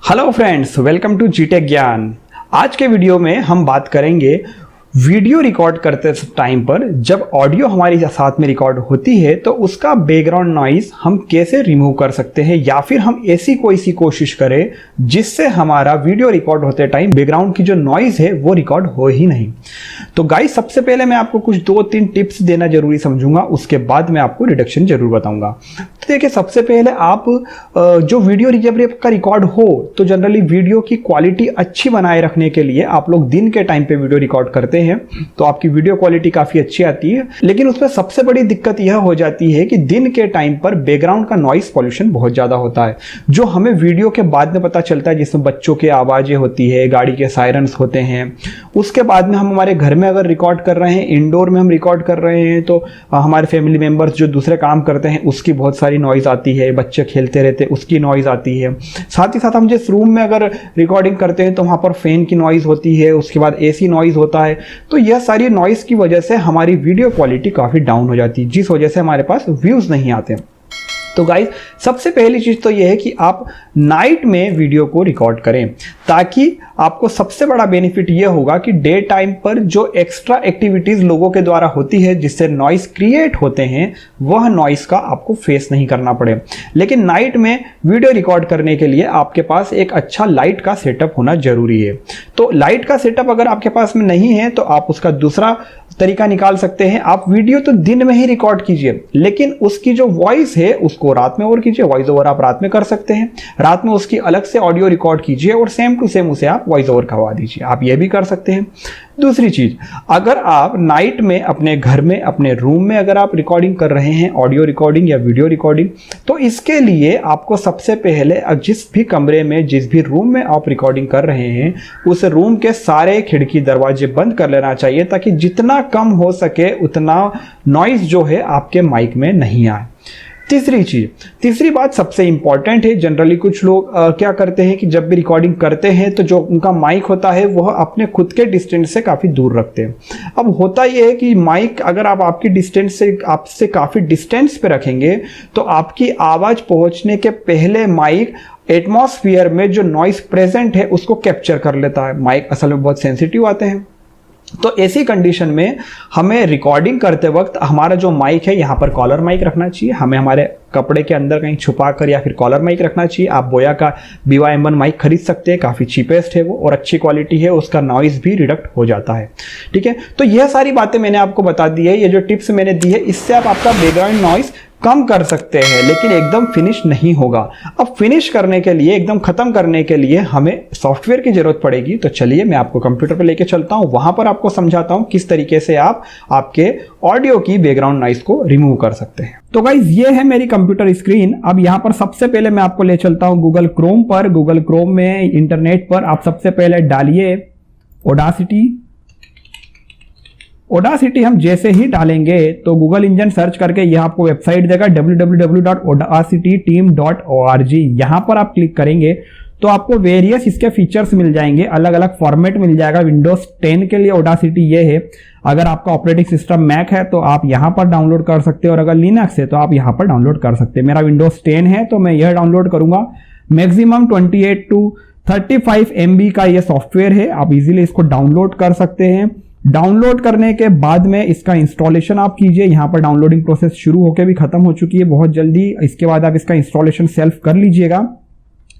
Hello friends, welcome to जीटेक ज्ञान। आज के वीडियो में हम बात करेंगे वीडियो रिकॉर्ड करते टाइम पर जब ऑडियो हमारी साथ में रिकॉर्ड होती है तो उसका बैकग्राउंड नॉइज हम कैसे रिमूव कर सकते हैं, या फिर हम ऐसी कोई सी कोशिश करें जिससे हमारा वीडियो रिकॉर्ड होते टाइम बैकग्राउंड की जो नॉइज है वो रिकॉर्ड हो ही नहीं। तो गाइस, सबसे पहले मैं आपको कुछ 2-3 टिप्स देना जरूरी समझूंगा, उसके बाद मैं आपको रिडक्शन जरूर बताऊंगा। तो देखिए, सबसे पहले आप जो वीडियो जब आपका रिकॉर्ड हो तो जनरली वीडियो की क्वालिटी अच्छी बनाए रखने के लिए आप लोग दिन के टाइम पे वीडियो रिकॉर्ड करते हैं तो आपकी वीडियो क्वालिटी काफी अच्छी आती है। लेकिन उसमें सबसे बड़ी दिक्कत यह हो जाती है कि दिन के टाइम पर बैकग्राउंड का नॉइस पॉल्यूशन बहुत ज्यादा होता है, जो हमें वीडियो के बाद में पता चलता है, जिसमें बच्चों की आवाजें होती है, गाड़ी के सायरन्स होते हैं। उसके बाद में हम हमारे घर में अगर रिकॉर्ड कर रहे हैं, इंडोर में हम रिकॉर्ड कर रहे हैं, तो हमारे फैमिली मेंबर्स जो दूसरे काम करते हैं उसकी बहुत सारी नॉइज आती है, बच्चे खेलते रहते उसकी नॉइज आती है। साथ ही साथ हम जिस रूम में अगर रिकॉर्डिंग करते हैं तो वहां पर फैन की नॉइज होती है, उसके बाद एसी नॉइज होता है। तो यह सारी नॉइज की वजह से हमारी वीडियो क्वालिटी काफी डाउन हो जाती है, जिस वजह से हमारे पास व्यूज नहीं आते। तो गाइस, सबसे पहली चीज तो यह है कि आप नाइट में वीडियो को रिकॉर्ड करें, ताकि आपको सबसे बड़ा बेनिफिट यह होगा कि डे टाइम पर जो एक्स्ट्रा एक्टिविटीज लोगों के द्वारा होती है जिससे नॉइस क्रिएट होते हैं, वह नॉइस का आपको फेस नहीं करना पड़े। लेकिन नाइट में वीडियो रिकॉर्ड करने के लिए आपके पास एक अच्छा लाइट का सेटअप होना जरूरी है। तो लाइट का सेटअप अगर आपके पास में नहीं है तो आप उसका दूसरा तरीका निकाल सकते हैं। आप वीडियो तो दिन में ही रिकॉर्ड कीजिए, लेकिन उसकी जो वॉइस है उसको रात में ओवर कीजिए। वॉइस ओवर आप रात में कर सकते हैं, रात में उसकी अलग से ऑडियो रिकॉर्ड कीजिए और सेम टू सेम उसे आप वॉइस ओवर करवा दीजिए। आप ये भी कर सकते हैं। दूसरी चीज, अगर आप नाइट में अपने घर में, अपने रूम में अगर आप रिकॉर्डिंग कर रहे हैं, ऑडियो रिकॉर्डिंग या वीडियो रिकॉर्डिंग, तो इसके लिए आपको सबसे पहले जिस भी कमरे में, जिस भी रूम में आप रिकॉर्डिंग कर रहे हैं, उस रूम के सारे खिड़की दरवाजे बंद कर लेना चाहिए, ताकि जितना कम हो सके उतना नॉइज जो है आपके माइक में नहीं आए। तीसरी बात सबसे इंपॉर्टेंट है। जनरली कुछ लोग क्या करते हैं कि जब भी रिकॉर्डिंग करते हैं तो जो उनका माइक होता है वह अपने खुद के डिस्टेंस से काफी दूर रखते हैं। अब होता यह है कि माइक अगर आप आपकी डिस्टेंस से, आपसे काफी डिस्टेंस पे रखेंगे तो आपकी आवाज पहुंचने के पहले माइक एटमॉस्फेयर में जो नॉइस प्रेजेंट है उसको कैप्चर कर लेता है। माइक असल में बहुत सेंसिटिव आते हैं। तो ऐसी कंडीशन में हमें रिकॉर्डिंग करते वक्त हमारा जो माइक है, यहाँ पर कॉलर माइक रखना चाहिए। हमें हमारे कपड़े के अंदर कहीं छुपा कर या फिर कॉलर माइक रखना चाहिए। आप बोया का BY-M1 माइक खरीद सकते हैं, काफ़ी चीपेस्ट है वो और अच्छी क्वालिटी है, उसका नॉइज भी रिडक्ट हो जाता है। ठीक है, तो यह सारी बातें मैंने आपको बता दी है। ये जो टिप्स मैंने दी है, इससे आप आपका बैकग्राउंड नॉइज कम कर सकते हैं, लेकिन एकदम फिनिश नहीं होगा। अब फिनिश करने के लिए, एकदम खत्म करने के लिए हमें सॉफ्टवेयर की जरूरत पड़ेगी। तो चलिए मैं आपको कंप्यूटर पर लेके चलता हूं, वहां पर आपको समझाता हूं किस तरीके से आप आपके ऑडियो की बैकग्राउंड नॉइज को रिमूव कर सकते हैं। तो गाइज, ये है मेरी कंप्यूटर स्क्रीन। अब यहां पर सबसे पहले मैं आपको ले चलता हूं गूगल क्रोम पर। गूगल क्रोम में इंटरनेट पर आप सबसे पहले डालिए ऑडासिटी। हम जैसे ही डालेंगे तो गूगल इंजन सर्च करके यह आपको वेबसाइट देगा www.audacityteam.org। यहां पर आप क्लिक करेंगे तो आपको वेरियस इसके फीचर्स मिल जाएंगे, अलग अलग फॉर्मेट मिल जाएगा। विंडोज 10 के लिए ऑडासिटी ये है। अगर आपका ऑपरेटिंग सिस्टम मैक है तो आप यहां पर डाउनलोड कर सकते हो, और अगर लिनक्स है तो आप यहां पर डाउनलोड कर सकते हैं। मेरा विंडोज 10 है तो मैं यह डाउनलोड करूंगा। मैक्सिमम 28 to 35 MB का यह सॉफ्टवेयर है, आप इजीली इसको डाउनलोड कर सकते हैं। डाउनलोड करने के बाद में इसका इंस्टॉलेशन आप कीजिए। यहाँ पर डाउनलोडिंग प्रोसेस शुरू होकर भी खत्म हो चुकी है बहुत जल्दी। इसके बाद आप इसका इंस्टॉलेशन सेल्फ कर लीजिएगा।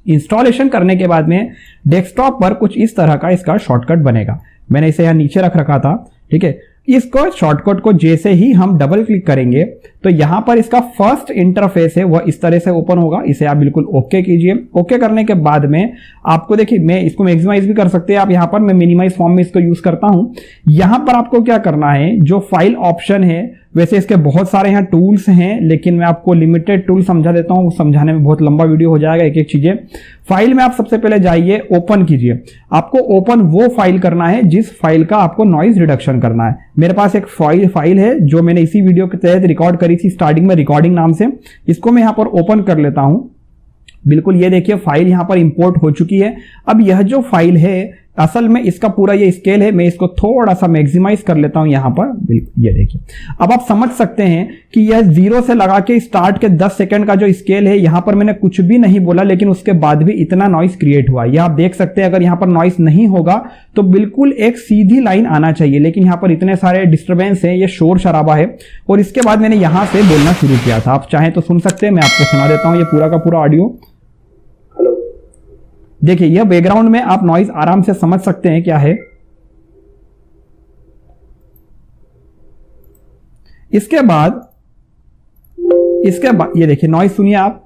इंस्टॉलेशन करने के बाद में डेस्कटॉप पर कुछ इस तरह का इसका शॉर्टकट बनेगा। मैंने इसे यहाँ नीचे रख रखा था। ठीक है, इसको शॉर्टकट को जैसे ही हम डबल क्लिक करेंगे तो यहां पर इसका फर्स्ट इंटरफेस है वह इस तरह से ओपन होगा। इसे आप बिल्कुल ओके कीजिए। ओके करने के बाद में आपको देखिए, मैं इसको मैक्सिमाइज भी कर सकते हैं आप। यहां पर मैं मिनिमाइज फॉर्म में इसको यूज करता हूं। यहां पर आपको क्या करना है, जो फाइल ऑप्शन है, वैसे इसके बहुत सारे यहाँ टूल्स हैं, लेकिन मैं आपको लिमिटेड टूल समझा देता हूं। समझाने में बहुत लंबा वीडियो हो जाएगा, एक एक चीजें। फाइल में आप सबसे पहले जाइए, ओपन कीजिए। आपको ओपन वो फाइल करना है जिस फाइल का आपको नॉइज रिडक्शन करना है। मेरे पास एक फाइल है जो मैंने इसी वीडियो के तहत रिकॉर्ड करी थी स्टार्टिंग में, रिकॉर्डिंग नाम से। इसको मैं यहां पर ओपन कर लेता हूं। बिल्कुल ये देखिए, फाइल यहां पर इंपोर्ट हो चुकी है। अब यह जो फाइल है असल में इसका पूरा ये स्केल है, मैं इसको थोड़ा सा मैक्सिमाइज कर लेता हूं यहां पर, ये देखिए। अब आप समझ सकते हैं कि यह 0 से लगा के स्टार्ट के 10 सेकंड का जो स्केल है, यहां पर मैंने कुछ भी नहीं बोला लेकिन उसके बाद भी इतना नॉइस क्रिएट हुआ। यह आप देख सकते हैं, अगर यहां पर नॉइस नहीं होगा तो बिल्कुल एक सीधी लाइन आना चाहिए, लेकिन यहां पर इतने सारे डिस्टर्बेंस है, ये शोर शराबा है। और इसके बाद मैंने यहां से बोलना शुरू किया था, आप चाहें तो सुन सकते हैं, मैं आपको सुना देता हूं ये पूरा का पूरा ऑडियो। देखिए यह बैकग्राउंड में आप नॉइज आराम से समझ सकते हैं क्या है। इसके बाद ये देखिए नॉइज सुनिए आप।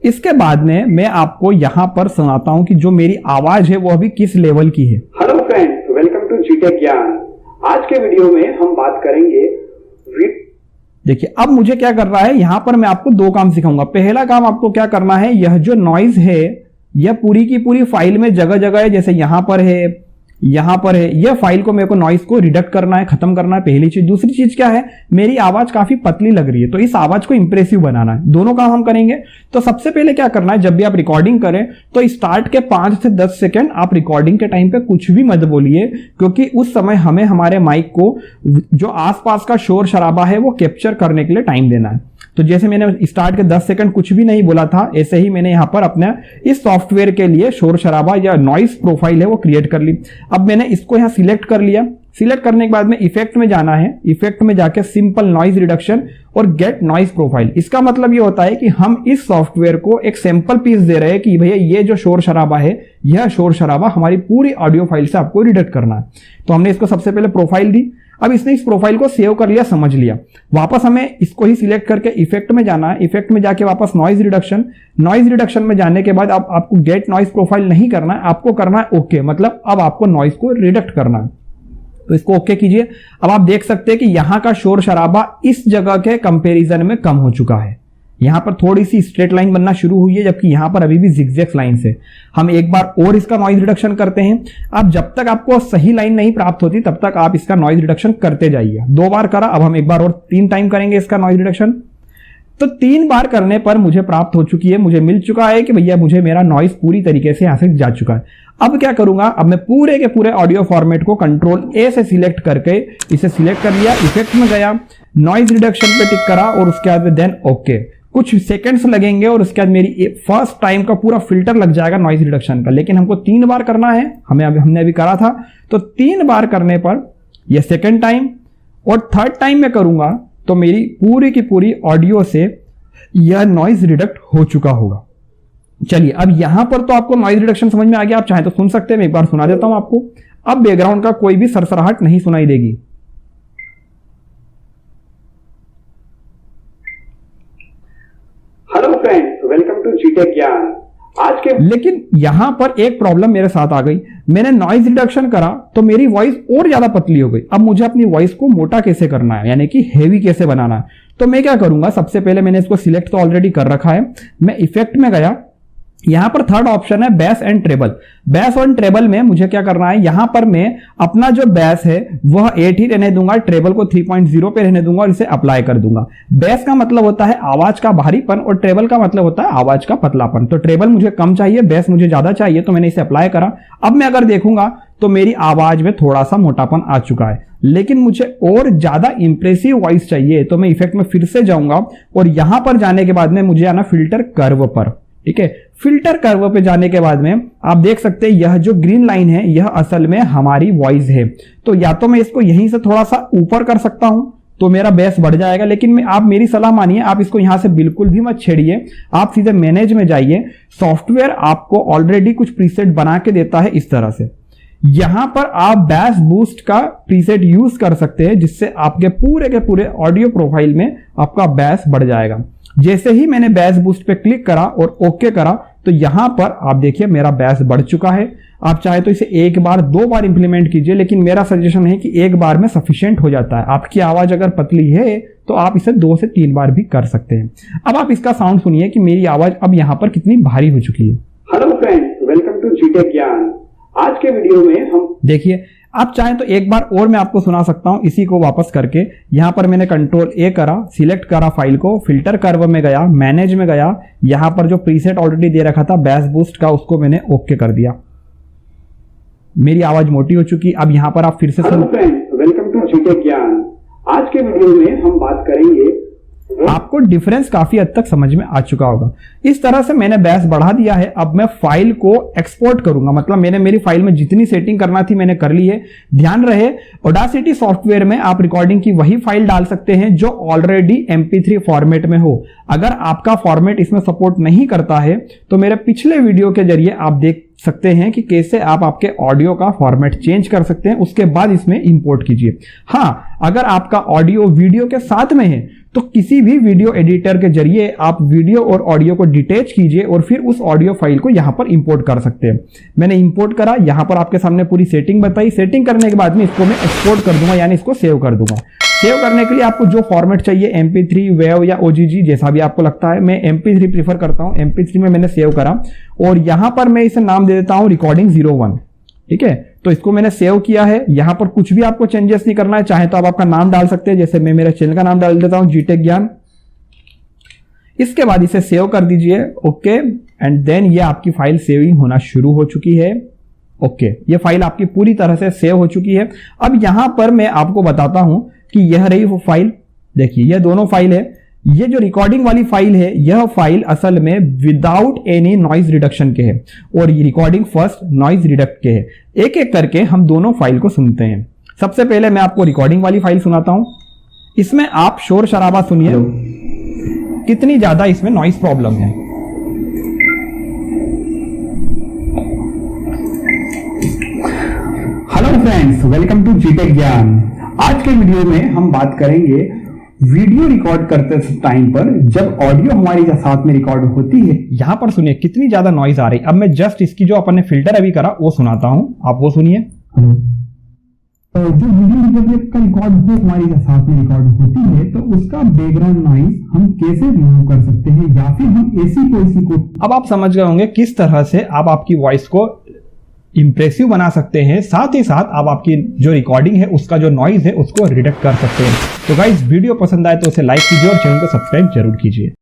इसके बाद में मैं आपको यहां पर सुनाता हूं कि जो मेरी आवाज है वो अभी किस लेवल की है। हेलो फ्रेंड्स, वेलकम टू जीटेक ज्ञान। आज के वीडियो में हम बात करेंगे देखिए अब मुझे क्या करना है, यहां पर मैं आपको 2 काम सिखाऊंगा। पहला काम आपको क्या करना है, यह जो नॉइज है यह पूरी की पूरी फाइल में जगह जगह है, जैसे यहां पर है, यहां पर है, यह फाइल को मेरे को नॉइज को रिडक्ट करना है, खत्म करना है, पहली चीज। दूसरी चीज क्या है, मेरी आवाज काफी पतली लग रही है तो इस आवाज को इंप्रेसिव बनाना है। दोनों काम हम करेंगे। तो सबसे पहले क्या करना है, जब भी आप रिकॉर्डिंग करें तो स्टार्ट के 5 से 10 सेकंड आप रिकॉर्डिंग के टाइम पे कुछ भी मत बोलिए, क्योंकि उस समय हमें हमारे माइक को जो आसपास का शोर शराबा है वो कैप्चर करने के लिए टाइम देना है। तो जैसे मैंने स्टार्ट के 10 सेकंड कुछ भी नहीं बोला था, ऐसे ही मैंने यहां पर अपने इस सॉफ्टवेयर के लिए शोर शराबा या नॉइस प्रोफाइल है वो क्रिएट कर ली। अब मैंने इसको यहां सिलेक्ट कर लिया। सिलेक्ट करने के बाद में इफेक्ट में जाना है, इफेक्ट में जाके सिंपल नॉइज रिडक्शन और गेट नॉइज प्रोफाइल। इसका मतलब ये होता है कि हम इस सॉफ्टवेयर को एक सैंपल पीस दे रहे हैं कि भैया ये जो शोर शराबा है, यह शोर शराबा हमारी पूरी ऑडियो फाइल से आपको रिडक्ट करना है। तो हमने इसको सबसे पहले प्रोफाइल दी। अब इसने इस प्रोफाइल को सेव कर लिया, समझ लिया। वापस हमें इसको ही सिलेक्ट करके इफेक्ट में जाना है। इफेक्ट में जाके वापस नॉइज रिडक्शन। नॉइज रिडक्शन में जाने के बाद अब आपको गेट नॉइज प्रोफाइल नहीं करना है, आपको करना है ओके, मतलब अब आपको नॉइज को रिडक्ट करना है। तो इसको ओके कीजिए। अब आप देख सकते हैं कि यहां का शोर शराबा इस जगह के कंपैरिजन में कम हो चुका है। यहां पर थोड़ी सी स्ट्रेट लाइन बनना शुरू हुई है, जबकि यहां पर अभी भी जिगजैग लाइन से। हम एक बार और इसका नॉइज रिडक्शन करते हैं। अब जब तक आपको सही लाइन नहीं प्राप्त होती तब तक आप इसका नॉइज रिडक्शन करते जाइए। 2 बार करा, अब हम एक बार और 3 टाइम करेंगे इसका नॉइज रिडक्शन। तो 3 बार करने पर मुझे प्राप्त हो चुकी है, मुझे मिल चुका है कि भैया मुझे मेरा नॉइज पूरी तरीके से यहां से जा चुका है। अब क्या करूंगा, अब मैं पूरे के पूरे ऑडियो फॉर्मेट को कंट्रोल ए से सिलेक्ट करके इसे सिलेक्ट कर लिया, इफेक्ट में गया, नॉइज रिडक्शन पे टिक करा और उसके बाद देन ओके। कुछ सेकंड्स लगेंगे और उसके बाद मेरी फर्स्ट टाइम का पूरा फिल्टर लग जाएगा नॉइज रिडक्शन का। लेकिन हमको 3 बार करना है, हमने अभी करा था। तो 3 बार करने पर यह सेकंड टाइम और थर्ड टाइम में करूंगा तो मेरी पूरी की पूरी ऑडियो से यह नॉइज रिडक्ट हो चुका होगा। चलिए अब यहां पर तो आपको नॉइज रिडक्शन समझ में आ गया, आप चाहे तो सुन सकते हैं, मैं एक बार सुना देता हूं आपको। अब बैकग्राउंड का कोई भी सरसराहट नहीं सुनाई देगी। हेलो फ्रेंड्स, वेलकम टू जीटेक ज्ञान। आज के लेकिन यहां पर एक प्रॉब्लम मेरे साथ आ गई। मैंने नॉइज रिडक्शन करा तो मेरी वॉइस और ज्यादा पतली हो गई। अब मुझे अपनी वॉइस को मोटा कैसे करना है, यानी कि हेवी कैसे बनाना है। तो मैं क्या करूंगा, सबसे पहले मैंने इसको सिलेक्ट तो ऑलरेडी कर रखा है। मैं इफेक्ट में गया, यहां पर थर्ड ऑप्शन है बेस एंड ट्रेबल। बेस और ट्रेबल में मुझे क्या करना है, यहां पर मैं अपना जो बेस है वह 8 ही रहने दूंगा, ट्रेबल को 3.0 पे रहने दूंगा और इसे अप्लाई कर दूंगा। बेस का मतलब होता है आवाज का भारीपन और ट्रेबल का मतलब होता है आवाज का पतलापन। तो ट्रेबल मुझे कम चाहिए, बेस मुझे ज्यादा चाहिए, तो मैंने इसे अप्लाई करा। अब मैं अगर देखूंगा तो मेरी आवाज में थोड़ा सा मोटापन आ चुका है, लेकिन मुझे और ज्यादा इंप्रेसिव वॉइस चाहिए। तो मैं इफेक्ट में फिर से जाऊंगा और यहां पर जाने के बाद में मुझे आना फिल्टर कर्व पर। ठीक है, फिल्टर कर्व पे जाने के बाद में आप देख सकते हैं यह जो ग्रीन लाइन है यह असल में हमारी वॉइस है। तो या तो मैं इसको यहीं से थोड़ा सा ऊपर कर सकता हूं तो मेरा बेस बढ़ जाएगा, लेकिन आप मेरी सलाह मानिए, आप इसको यहां से बिल्कुल भी मत छेड़िए। आप सीधे मैनेज में जाइए। सॉफ्टवेयर आपको ऑलरेडी कुछ प्रीसेट बना के देता है इस तरह से। यहां पर आप बैस बूस्ट का प्रीसेट यूज कर सकते हैं, जिससे आपके पूरे के पूरे ऑडियो प्रोफाइल में आपका बैस बढ़ जाएगा। जैसे ही मैंने बैस बूस्ट पे क्लिक करा और ओके करा तो यहां पर आप देखिए मेरा बैस बढ़ चुका है। आप चाहे तो इसे 1 बार 2 बार इंप्लीमेंट कीजिए, लेकिन मेरा सजेशन है कि 1 बार में सफिशिएंट हो जाता है। आपकी आवाज अगर पतली है तो आप इसे 2 से 3 बार भी कर सकते हैं। अब आप इसका साउंड सुनिए कि मेरी आवाज अब यहां पर कितनी भारी हो चुकी है। हेलो फ्रेंड्स, वेलकम टू जीटेक ज्ञान। आज के वीडियो में हम देखिए, आप चाहें तो एक बार और मैं आपको सुना सकता हूं इसी को वापस करके। यहां पर मैंने कंट्रोल ए करा, सिलेक्ट करा फाइल को, फिल्टर कर्व में गया, मैनेज में गया, यहां पर जो प्रीसेट ऑलरेडी दे रखा था बैस बूस्ट का उसको मैंने ओके कर दिया। मेरी आवाज मोटी हो चुकी। अब यहाँ पर आप फिर से हेलो फ्रेंड्स, वेलकम टू जीटेक ज्ञान। आज के वीडियो में हम बात करेंगे, आपको डिफरेंस काफी हद तक समझ में आ चुका होगा। इस तरह से मैंने बैस बढ़ा दिया है। अब मैं फाइल को एक्सपोर्ट करूंगा, मतलब मैंने मेरी फाइल में जितनी सेटिंग करना थी मैंने कर ली है। ध्यान रहे, ऑडासिटी सॉफ्टवेयर में आप रिकॉर्डिंग की वही फाइल डाल सकते हैं जो ऑलरेडी MP3 फॉर्मेट में हो। अगर आपका फॉर्मेट इसमें सपोर्ट नहीं करता है तो मेरे पिछले वीडियो के जरिए आप देख सकते हैं कि कैसे आप आपके ऑडियो का फॉर्मेट चेंज कर सकते हैं, उसके बाद इसमें इंपोर्ट कीजिए। हाँ, अगर आपका ऑडियो वीडियो के साथ में है तो किसी भी वीडियो एडिटर के जरिए आप वीडियो और ऑडियो को डिटैच कीजिए और फिर उस ऑडियो फाइल को यहां पर इंपोर्ट कर सकते हैं। मैंने इंपोर्ट करा, यहां पर आपके सामने पूरी सेटिंग बताई। सेटिंग करने के बाद में इसको मैं एक्सपोर्ट कर दूंगा, यानी इसको सेव कर दूंगा। सेव करने के लिए आपको जो फॉर्मेट चाहिए, MP3, वेव या OGG, जैसा भी आपको लगता है। मैं MP3 प्रीफर करता हूं। MP3 में मैंने सेव करा और यहां पर मैं इसे नाम दे देता हूं रिकॉर्डिंग 01। ठीक है, तो इसको मैंने सेव किया है। यहां पर कुछ भी आपको चेंजेस नहीं करना है, चाहे तो आप आपका नाम डाल सकते हैं, जैसे मैं मेरे चैनल का नाम डाल देता हूं जीटेक ज्ञान। इसके बाद इसे सेव कर दीजिए। ओके, एंड देन ये आपकी फाइल सेविंग होना शुरू हो चुकी है। ओके, ये फाइल आपकी पूरी तरह से सेव हो चुकी है। अब यहां पर मैं आपको बताता हूं कि यह रही वो फाइल। देखिए, ये दोनों फाइल है। ये जो रिकॉर्डिंग वाली फाइल है, यह फाइल असल में विदाउट एनी नॉइज रिडक्शन के है और ये रिकॉर्डिंग फर्स्ट नॉइज रिडक्ट के है। एक एक करके हम दोनों फाइल को सुनते हैं। सबसे पहले मैं आपको रिकॉर्डिंग वाली फाइल सुनाता हूं। इसमें आप शोर शराबा सुनिए, कितनी ज्यादा इसमें नॉइज प्रॉब्लम है। हेलो फ्रेंड्स, वेलकम टू जीटेक ज्ञान। आज के वीडियो में हम बात करेंगे वीडियो रिकॉर्ड करते टाइम पर जब ऑडियो हमारी साथ में रिकॉर्ड होती है। यहां पर सुनिए कितनी ज्यादा नॉइज आ रही। अब मैं जस्ट इसकी जो अपन ने फिल्टर अभी करा वो सुनाता हूं, आप वो सुनिए। जो वीडियो का रिकॉर्ड हो हमारी साथ में रिकॉर्ड होती है तो उसका बैकग्राउंड नॉइज हम कैसे रिमूव कर सकते हैं, या फिर हम ऐसी को। अब आप समझ गए होंगे किस तरह से आप आपकी वॉइस को इंप्रेसिव बना सकते हैं, साथ ही साथ आप आपकी जो रिकॉर्डिंग है उसका जो नॉइज है उसको रिडक्ट कर सकते हैं। तो गाइस, वीडियो पसंद आए तो उसे लाइक कीजिए और चैनल को सब्सक्राइब जरूर कीजिए।